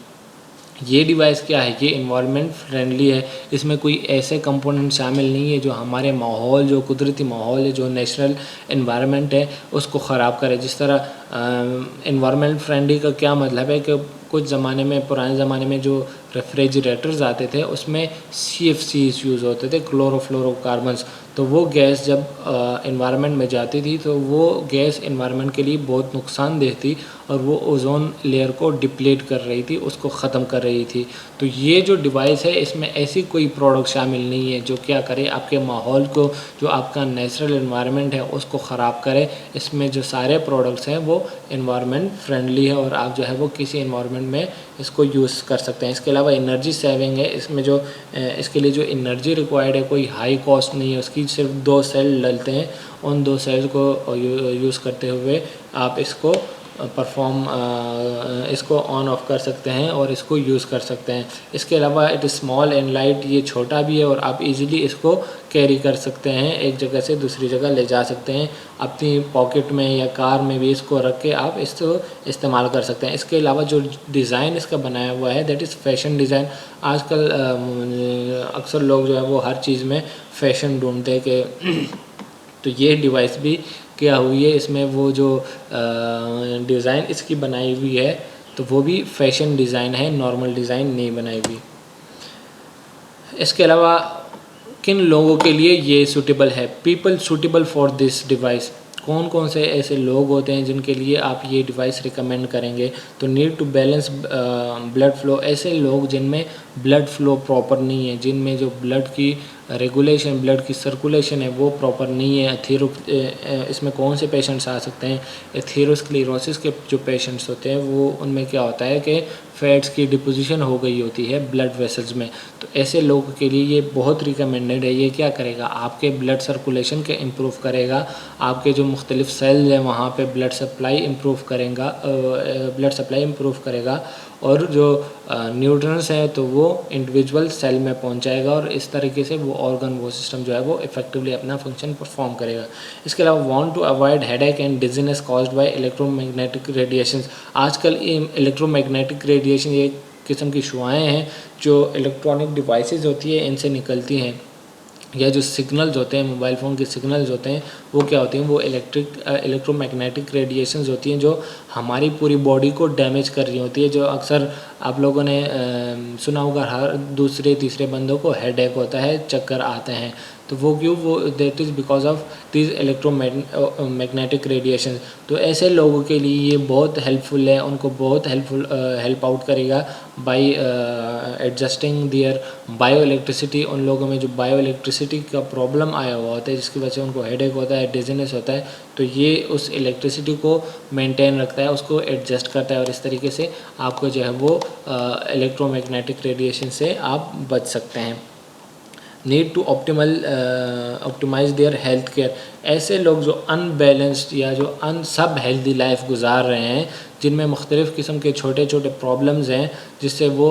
ये डिवाइस क्या है? ये इन्वायरमेंट फ्रेंडली है। इसमें कोई ऐसे कंपोनेंट शामिल नहीं है जो हमारे माहौल, जो कुदरती माहौल है, जो नेचुरल इन्वायरमेंट है उसको ख़राब करे। जिस तरह इन्वायरमेंट फ्रेंडली का क्या मतलब है कि कुछ ज़माने में, पुराने ज़माने में जो रेफ्रिजरेटर्स आते थे उसमें CFCs यूज़ होते थे, क्लोरोफ्लोरोकार्बन्स। तो वो गैस जब इन्वायरमेंट में जाती थी तो वो गैस इन्वायरमेंट के लिए बहुत नुकसानदेह थी और वो ओज़ोन लेयर को डिप्लीट कर रही थी, उसको ख़त्म कर रही थी। तो ये जो डिवाइस है इसमें ऐसी कोई प्रोडक्ट शामिल नहीं है जो क्या करे आपके माहौल को, जो आपका नेचुरल इन्वायरमेंट है उसको ख़राब करे। इसमें जो सारे प्रोडक्ट्स हैं वो इन्वायरमेंट फ्रेंडली है और आप जो है वो किसी इन्वायरमेंट में इसको यूज़ कर सकते हैं। इसके अलावा अलावा एनर्जी सेविंग है, इसमें जो इसके लिए जो एनर्जी रिक्वायर्ड है कोई हाई कॉस्ट नहीं है उसकी, सिर्फ 2 सेल डलते हैं, उन 2 सेल्स को यूज़ करते हुए आप इसको इसको ऑन ऑफ कर सकते हैं और इसको यूज़ कर सकते हैं। इसके अलावा it is small and light, ये छोटा भी है और आप इजीली इसको कैरी कर सकते हैं, एक जगह से दूसरी जगह ले जा सकते हैं, अपनी पॉकेट में या कार में भी इसको रख के आप इसको इस्तेमाल कर सकते हैं। इसके अलावा जो डिज़ाइन इसका बनाया हुआ है दैट इज़ फैशन डिज़ाइन। आजकल अक्सर लोग जो है वो हर चीज़ में फ़ैशन ढूंढते हैं कि तो ये डिवाइस भी क्या हुई है, इसमें वो जो डिज़ाइन इसकी बनाई हुई है तो वो भी फैशन डिज़ाइन है, नॉर्मल डिज़ाइन नहीं बनाई हुई। इसके अलावा किन लोगों के लिए ये सूटेबल है? People suitable for this device, कौन कौन से ऐसे लोग होते हैं जिनके लिए आप ये डिवाइस रिकमेंड करेंगे? तो need to balance blood flow, ऐसे लोग जिनमें ब्लड फ्लो प्रॉपर नहीं है, जिनमें जो ब्लड की रेगुलेशन, ब्लड की सर्कुलेशन है वो प्रॉपर नहीं है। इसमें कौन से पेशेंट्स आ सकते हैं? एथेरोस्क्लेरोसिस के जो पेशेंट्स होते हैं वो उनमें क्या होता है कि फैट्स की डिपोजिशन हो गई होती है ब्लड वेसल्स में, तो ऐसे लोगों के लिए ये बहुत रिकमेंडेड है। ये क्या करेगा, आपके ब्लड सर्कुलेशन के इम्प्रूव करेगा, आपके जो मुख्तलिफ सेल्स हैं वहाँ पे ब्लड सप्लाई इम्प्रूव करेगा और जो न्यूट्रिएंट्स हैं तो वो इंडिविजुअल सेल में पहुंचाएगा और इस तरीके से वो ऑर्गन, वो सिस्टम जो है वो इफेक्टिवली अपना फंक्शन परफॉर्म करेगा। इसके अलावा want to avoid headache and dizziness caused by electromagnetic radiations. आजकल इलेक्ट्रोमैग्नेटिक रेडिएशन ये किस्म की शुआएँ हैं जो इलेक्ट्रॉनिक डिवाइसेस होती है इनसे निकलती हैं, या जो सिग्नल्स होते हैं, मोबाइल फ़ोन के सिग्नल्स होते हैं वो क्या होती हैं, वो इलेक्ट्रोमैग्नेटिक रेडिएशंस होती हैं जो हमारी पूरी बॉडी को डैमेज कर रही होती है। जो अक्सर आप लोगों ने सुना होगा, हर दूसरे तीसरे बंदों को हेडेक होता है, चक्कर आते हैं, तो वो क्यों, वो that is because of this electromagnetic radiation. तो ऐसे लोगों के लिए ये बहुत हेल्पफुल है, उनको बहुत हेल्प आउट करेगा by adjusting their bio electricity. उन लोगों में जो बायो इलेक्ट्रिसिटी का प्रॉब्लम आया हुआ होता है जिसकी वजह से उनको हेडेक होता है, डिजीनेस होता है, तो ये उस इलेक्ट्रिसिटी को मेंटेन रखता है, उसको एडजस्ट करता है और इस तरीके से आपको जो है वो इलेक्ट्रोमैग्नेटिक रेडिएशन से आप बच सकते हैं। Need to optimise their health care, ऐसे लोग जो अनबैलेंस्ड या जो सब हेल्दी लाइफ गुजार रहे हैं, जिनमें मुख्तलिफ़ किस्म के छोटे छोटे प्रॉब्लम्स हैं जिससे वो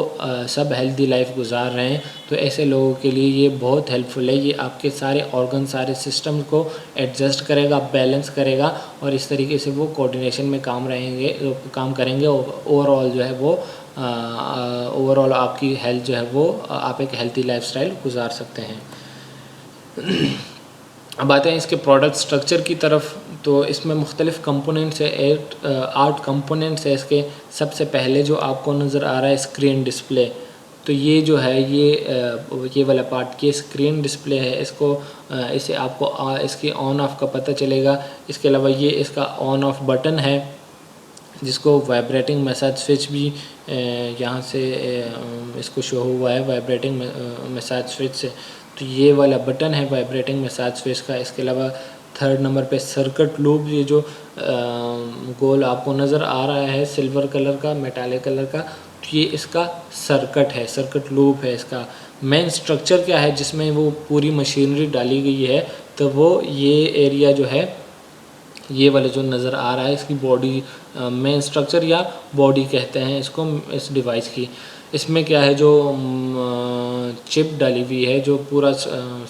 सब हेल्दी लाइफ गुजार रहे हैं, तो ऐसे लोगों के लिए ये बहुत हेल्पफुल है। ये आपके सारे ऑर्गन, सारे सिस्टम को एडजस्ट करेगा, बैलेंस करेगा और इस तरीके से वो कोऑर्डिनेशन में काम करेंगे। ओवरऑल जो है वो ओवरऑल आपकी हेल्थ जो है वो आप एक हेल्थी लाइफस्टाइल गुजार सकते हैं। अब आते हैं इसके प्रोडक्ट स्ट्रक्चर की तरफ। तो इसमें मुख्तलिफ़ कंपोनेंट्स है, 8 कंपोनेंट्स है इसके। सबसे पहले जो आपको नज़र आ रहा है स्क्रीन डिस्प्ले, तो ये जो है ये वाला पार्ट, ये स्क्रीन डिस्प्ले है। इसे आपको इसकी ऑन ऑफ का पता चलेगा। इसके अलावा ये इसका ऑन ऑफ बटन है जिसको वाइब्रेटिंग मसाज स्विच भी यहाँ से इसको शो हुआ है, वाइब्रेटिंग मसाज स्विच से। तो ये वाला बटन है वाइब्रेटिंग मसाज स्विच का। इसके अलावा 3rd नंबर पे सर्किट लूप, ये जो गोल आपको नज़र आ रहा है सिल्वर कलर का, मेटालिक कलर का, तो ये इसका सर्किट है, सर्किट लूप है। इसका मेन स्ट्रक्चर क्या है जिसमें वो पूरी मशीनरी डाली गई है, तो वो ये एरिया जो है, ये वाला जो नज़र आ रहा है इसकी बॉडी, मेन स्ट्रक्चर या बॉडी कहते हैं इसको इस डिवाइस की। इसमें क्या है, जो चिप डाली हुई है, जो पूरा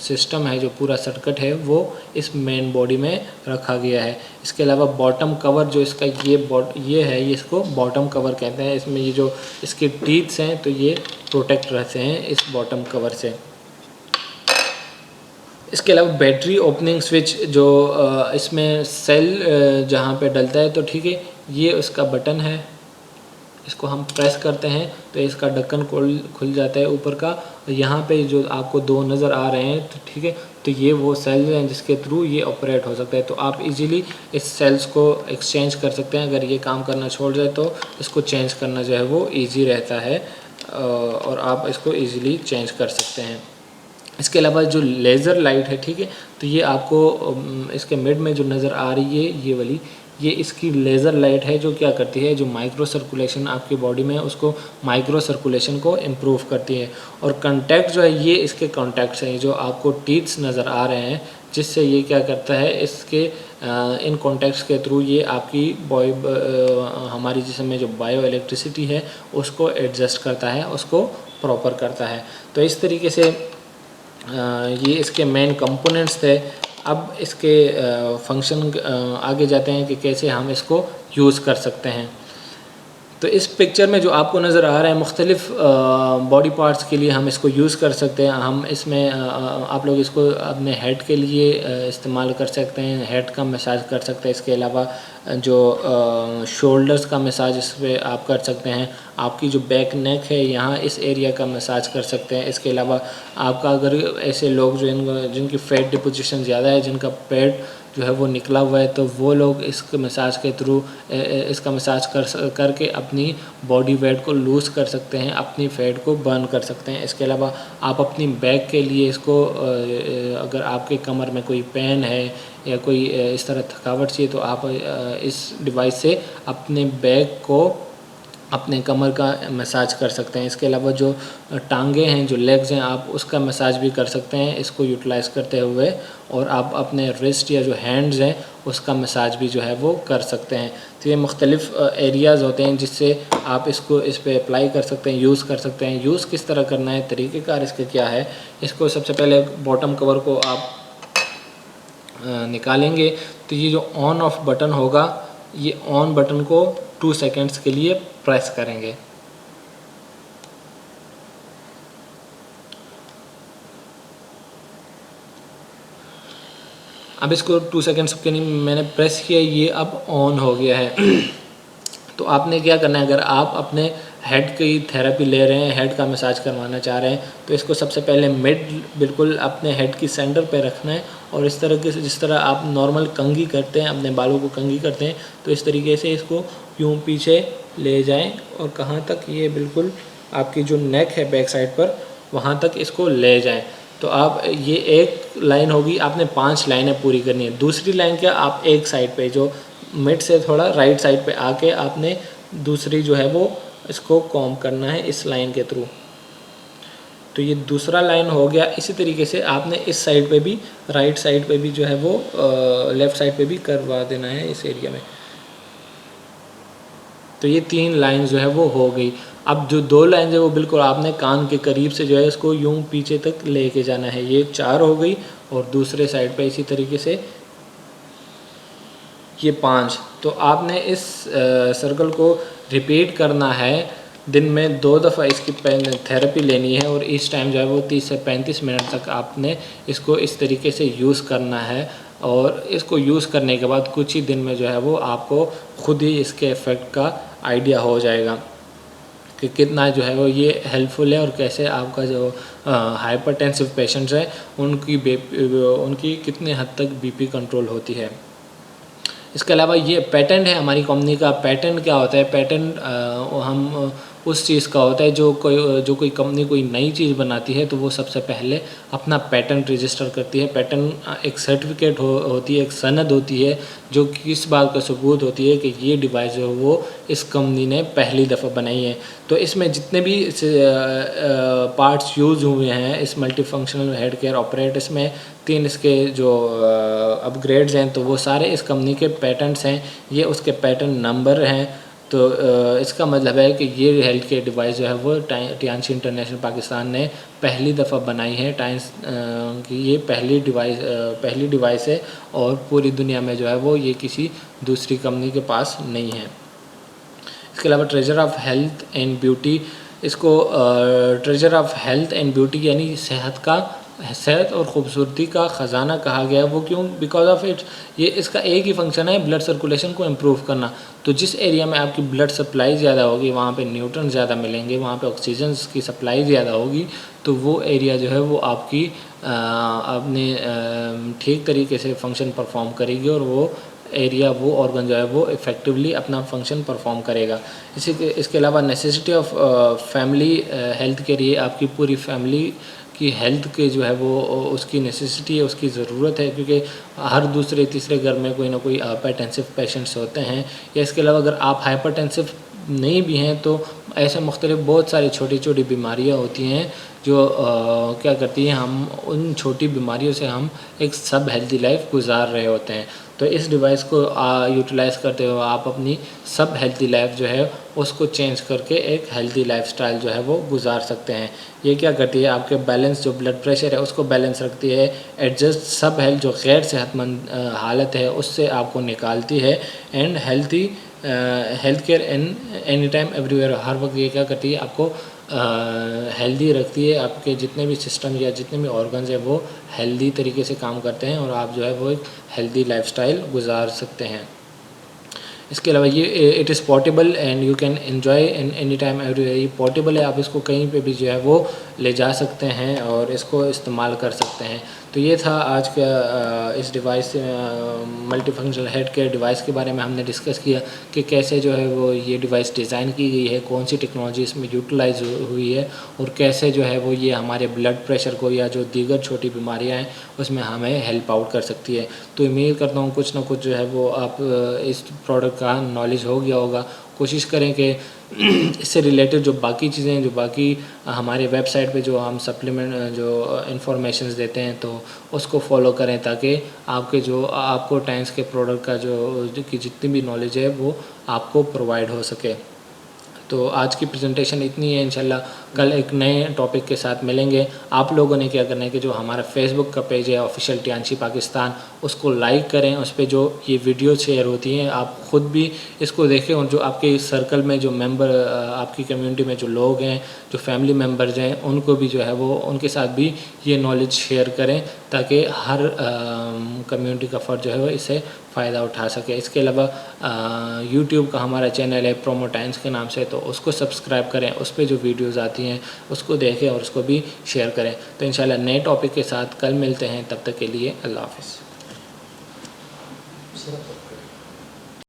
सिस्टम है, जो पूरा सर्किट है, वो इस मेन बॉडी में रखा गया है। इसके अलावा बॉटम कवर जो इसका ये है, ये इसको बॉटम कवर कहते हैं। इसमें ये जो इसके टीथ्स हैं तो ये प्रोटेक्ट रहते हैं इस बॉटम कवर से। इसके अलावा बैटरी ओपनिंग स्विच जो इसमें सेल जहाँ पे डलता है, तो ठीक है, ये उसका बटन है, इसको हम प्रेस करते हैं तो इसका ढक्कन खुल जाता है ऊपर का। यहाँ पे जो आपको 2 नज़र आ रहे हैं, तो ठीक है, तो ये वो सेल्स हैं जिसके थ्रू ये ऑपरेट हो सकता है। तो आप इजीली इस सेल्स को एक्सचेंज कर सकते हैं। अगर ये काम करना छोड़ जाए तो इसको चेंज करना जो है वो ईजी रहता है और आप इसको ईज़िली चेंज कर सकते हैं। इसके अलावा जो लेज़र लाइट है, ठीक है, तो ये आपको इसके मिड में जो नज़र आ रही है, ये वाली, ये इसकी लेज़र लाइट है जो क्या करती है, जो माइक्रो सर्कुलेशन आपकी बॉडी में है उसको माइक्रो सर्कुलेशन को इम्प्रूव करती है। और कॉन्टैक्ट जो है ये इसके कॉन्टैक्ट्स हैं जो आपको टीथ्स नज़र आ रहे हैं, जिससे ये क्या करता है, इसके इन कॉन्टैक्ट्स के थ्रू ये आपकी हमारी जिस्म में जो बायो इलेक्ट्रिसिटी है उसको एडजस्ट करता है, उसको प्रॉपर करता है। तो इस तरीके से ये इसके मेन कंपोनेंट्स थे। अब इसके फंक्शन आगे जाते हैं कि कैसे हम इसको यूज़ कर सकते हैं। तो इस पिक्चर में जो आपको नज़र आ रहा है मुख्तलिफ़ बॉडी पार्ट्स के लिए हम इसको यूज़ कर सकते हैं। हम इसमें आप लोग इसको अपने हेड के लिए इस्तेमाल कर सकते हैं, हेड का मसाज कर सकते हैं। इसके अलावा जो शोल्डर्स का मसाज इस पर आप कर सकते हैं। आपकी जो बैक नेक है यहाँ इस एरिया का मसाज कर सकते हैं। इसके अलावा आपका अगर ऐसे लोग जो जिनकी फ़ैट डिपोजिशन ज़्यादा है, जिनका पेट जो है वो निकला हुआ है, तो वो लोग इस मसाज के थ्रू इसका मसाज करके अपनी बॉडी वेट को लूज़ कर सकते हैं, अपनी फ़ैट को बर्न कर सकते हैं। इसके अलावा आप अपनी बैक के लिए इसको अगर आपके कमर में कोई पेन है या कोई इस तरह थकावट चाहिए, तो आप इस डिवाइस से अपने बैक को, अपने कमर का मसाज कर सकते हैं। इसके अलावा जो टांगे हैं, जो लेग्स हैं, आप उसका मसाज भी कर सकते हैं इसको यूटिलाइज़ करते हुए। और आप अपने रिस्ट या जो हैंड्स हैं उसका मसाज भी जो है वो कर सकते हैं। तो ये मुख्तलिफ़ एरियाज़ होते हैं जिससे आप इसको इस पर अप्लाई कर सकते हैं, यूज़ कर सकते हैं। यूज़ किस तरह करना है, तरीक़ेकार इसका क्या है, इसको सबसे पहले बॉटम कवर को आप निकालेंगे तो ये जो ऑन ऑफ बटन होगा, ये ऑन बटन को 2 सेकेंड्स के लिए प्रेस करेंगे। अब इसको 2 सेकेंड्स के लिए मैंने प्रेस किया, ये अब ऑन हो गया है। तो आपने क्या करना है, अगर आप अपने हेड की थेरेपी ले रहे हैं, हेड का मसाज करवाना चाह रहे हैं, तो इसको सबसे पहले मिड बिल्कुल अपने हेड की सेंटर पे रखना है। और इस तरीके से जिस तरह आप नॉर्मल कंघी करते हैं, अपने बालों को कंघी करते हैं, तो इस तरीके से इसको यूँ पीछे ले जाएं और कहाँ तक, ये बिल्कुल आपकी जो नेक है बैक साइड पर, वहाँ तक इसको ले जाएं। तो आप ये एक लाइन होगी, आपने 5 लाइनें पूरी करनी है। दूसरी लाइन क्या, आप एक साइड पे जो मिड से थोड़ा राइट साइड पे आके आपने दूसरी जो है वो इसको कॉम्ब करना है इस लाइन के थ्रू। तो ये दूसरा लाइन हो गया। इसी तरीके से आपने इस साइड पे भी, राइट साइड पे भी जो है वो लेफ़्ट साइड पे भी करवा देना है इस एरिया में। तो ये 3 लाइन जो है वो हो गई। अब जो 2 लाइन है वो बिल्कुल आपने कान के करीब से जो है इसको यूँ पीछे तक लेके जाना है। ये 4 हो गई। और दूसरे साइड पे इसी तरीके से ये 5। तो आपने इस सर्कल को रिपीट करना है। दिन में 2 दफ़ा इसकी थेरेपी लेनी है और इस टाइम जो है वो 30 से 35 मिनट तक आपने इसको इस तरीके से यूज़ करना है। और इसको यूज़ करने के बाद कुछ ही दिन में जो है वो आपको खुद ही इसके इफ़ेक्ट का आइडिया हो जाएगा कि कितना जो है वो ये हेल्पफुल है और कैसे आपका जो हाइपरटेंसिव पेशेंट्स हैं उनकी कितने हद तक बीपी कंट्रोल होती है। इसके अलावा ये पेटेंट है हमारी कंपनी का। पेटेंट क्या होता है, पेटेंट हम उस चीज़ का होता है जो कोई कंपनी कोई नई चीज़ बनाती है तो वो सबसे पहले अपना पेटेंट रजिस्टर करती है। पेटेंट एक सर्टिफिकेट होती है, एक सनद होती है जो किस बात का सबूत होती है कि ये डिवाइस जो है वो इस कंपनी ने पहली दफ़ा बनाई है। तो इसमें जितने भी पार्ट्स यूज़ हुए हैं इस multi functional head care operators में, 3 इसके जो अपग्रेड्स हैं तो वो सारे इस कंपनी के पेटेंट्स हैं, ये उसके पेटेंट नंबर हैं। तो इसका मतलब है कि ये हेल्थ केयर डिवाइस जो है वो टियांशी इंटरनेशनल पाकिस्तान ने पहली दफ़ा बनाई है। की ये पहली डिवाइस है और पूरी दुनिया में जो है वो ये किसी दूसरी कंपनी के पास नहीं है। इसके अलावा treasure of health and beauty, इसको treasure of health and beauty यानी सेहत और ख़ूबसूरती का ख़जाना कहा गया है। वो क्यों? बिकॉज ऑफ इट, ये इसका एक ही फंक्शन है ब्लड सर्कुलेशन को इम्प्रूव करना। तो जिस एरिया में आपकी ब्लड सप्लाई ज़्यादा होगी वहाँ पे न्यूट्रन ज़्यादा मिलेंगे, वहाँ पे ऑक्सीजन की सप्लाई ज़्यादा होगी, तो वो एरिया जो है वो आपकी अपने ठीक तरीके से फंक्शन परफॉर्म करेगी और वो एरिया, वो ऑर्गन जो है वो इफ़ेक्टिवली अपना फंक्शन परफॉर्म करेगा। इसके अलावा नेसेसिटी ऑफ फैमिली हेल्थ के लिए आपकी पूरी फैमिली कि हेल्थ के जो है वो उसकी नेसेसिटी है, उसकी ज़रूरत है, क्योंकि हर दूसरे तीसरे घर में कोई ना कोई हाइपरटेंसिव पेशेंट्स होते हैं। या इसके अलावा अगर आप हाइपरटेंसिव नहीं भी हैं तो ऐसे मुख्तलिफ बहुत सारी छोटी छोटी बीमारियाँ होती हैं जो क्या करती हैं, हम उन छोटी बीमारियों से हम एक सब हेल्दी लाइफ गुजार रहे होते हैं। तो इस डिवाइस को यूटिलाइज़ करते हुए आप अपनी सब हेल्दी लाइफ जो है उसको चेंज करके एक हेल्दी लाइफस्टाइल जो है वो गुजार सकते हैं। ये क्या करती है, आपके बैलेंस जो ब्लड प्रेशर है उसको बैलेंस रखती है, एडजस्ट सब हेल्थ जो गैर सेहतमंद हालत है उससे आपको निकालती है, and health care in any time everywhere, हर वक्त ये क्या करती है, आपको हेल्दी रखती है। आपके जितने भी सिस्टम या जितने भी ऑर्गन्स हैं वो हेल्दी तरीके से काम करते हैं और आप जो है वो एक हेल्दी लाइफस्टाइल गुजार सकते हैं। इसके अलावा ये it is portable and you can enjoy in any time everywhere, ये पोर्टेबल है, आप इसको कहीं पे भी जो है वो ले जा सकते हैं और इसको इस्तेमाल कर सकते हैं। तो ये था आज का इस device multi functional head care device के बारे में हमने डिस्कस किया कि कैसे जो है वो ये डिवाइस डिज़ाइन की गई है, कौन सी टेक्नोलॉजी इसमें यूटिलाइज हुई है और कैसे जो है वो ये हमारे ब्लड प्रेशर को या जो दीगर छोटी बीमारियां हैं उसमें हमें हेल्प आउट कर सकती है। तो उम्मीद करता हूँ कुछ ना कुछ जो है वो आप इस प्रोडक्ट का नॉलेज हो गया होगा। कोशिश करें कि इससे रिलेटेड जो बाकी चीज़ें हैं, जो बाकी हमारे वेबसाइट पे जो हम सप्लीमेंट जो इंफॉर्मेशंस देते हैं तो उसको फॉलो करें, ताकि आपको टाइम्स के प्रोडक्ट का जो की जितनी भी नॉलेज है वो आपको प्रोवाइड हो सके। तो आज की प्रेजेंटेशन इतनी है, इंशाल्लाह कल एक नए टॉपिक के साथ मिलेंगे। आप लोगों ने क्या करना है कि जो हमारा फेसबुक का पेज है ऑफिशियल टियांशी पाकिस्तान, उसको लाइक करें, उस पर जो ये वीडियो शेयर होती हैं आप ख़ुद भी इसको देखें और जो आपके सर्कल में जो मेंबर आपकी कम्युनिटी में जो लोग हैं, जो फैमिली मेम्बर्स हैं, उनको भी जो है वो उनके साथ भी ये नॉलेज शेयर करें ताकि हर कम्युनिटी का फ़र्द जो है वो इससे फ़ायदा उठा सके। इसके अलावा यूट्यूब का हमारा चैनल है प्रोमो टाइम्स के नाम से, तो उसको सब्सक्राइब करें, उस पर जो वीडियोज़ आती हैं उसको देखें और उसको भी शेयर करें। तो इंशाल्लाह नए टॉपिक के साथ कल मिलते हैं, तब तक के लिए अल्लाह हाफ़िज़।